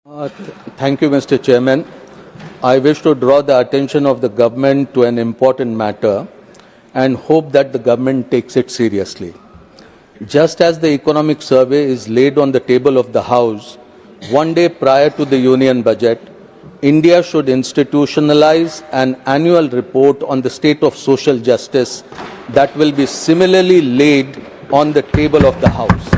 Thank you, Mr. Chairman. I wish to draw the attention of the government to an important matter and hope that the government takes it seriously. Just as the economic survey is laid on the table of the House one day prior to the Union budget, India should institutionalize an annual report on the state of social justice that will be similarly laid on the table of the House.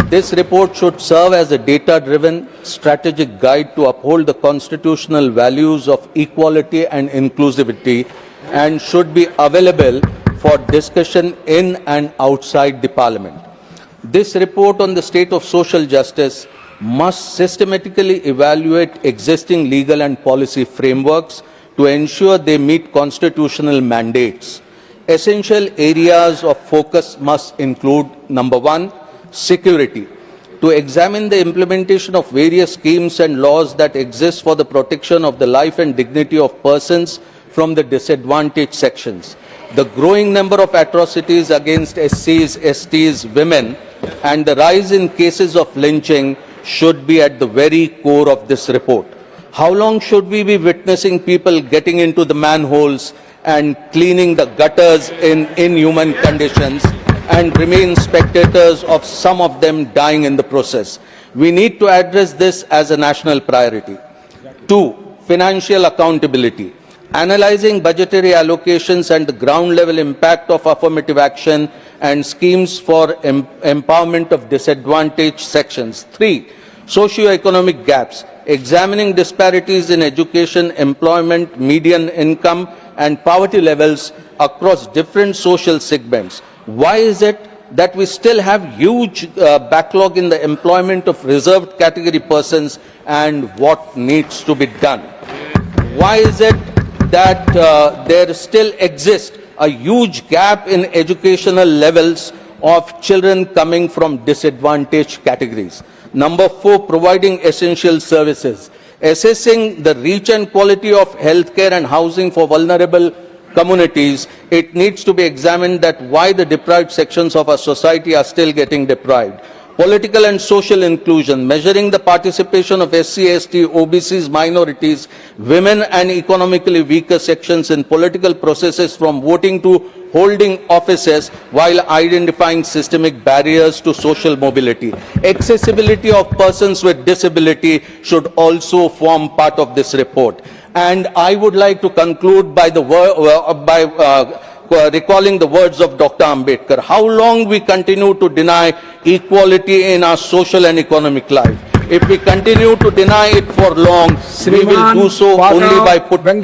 This report should serve as a data-driven strategic guide to uphold the constitutional values of equality and inclusivity and should be available for discussion in and outside the Parliament. This report on the state of social justice must systematically evaluate existing legal and policy frameworks to ensure they meet constitutional mandates. Essential areas of focus must include, number one, security, to examine the implementation of various schemes and laws that exist for the protection of the life and dignity of persons from the disadvantaged sections. The growing number of atrocities against SCs, STs, women, and the rise in cases of lynching should be at the very core of this report. How long should we be witnessing people getting into the manholes and cleaning the gutters in inhuman conditions and remain spectators of some of them dying in the process? We need to address this as a national priority. 2. Financial accountability. Analyzing budgetary allocations and the ground-level impact of affirmative action and schemes for empowerment of disadvantaged sections. 3. Socio-economic gaps. Examining disparities in education, employment, median income, and poverty levels across different social segments. Why is it that we still have huge backlog in the employment of reserved category persons, and what needs to be done? Why is it that there still exists a huge gap in educational levels of children coming from disadvantaged categories? Number 4, providing essential services. Assessing the reach and quality of healthcare and housing for vulnerable communities, it needs to be examined that why the deprived sections of our society are still getting deprived. Political and social inclusion, measuring the participation of SC, ST, OBCs, minorities, women and economically weaker sections in political processes from voting to holding offices while identifying systemic barriers to social mobility. Accessibility of persons with disability should also form part of this report. And I would like to conclude by recalling the words of Dr. Ambedkar. How long we continue to deny equality in our social and economic life? If we continue to deny it for long, we will do so only by putting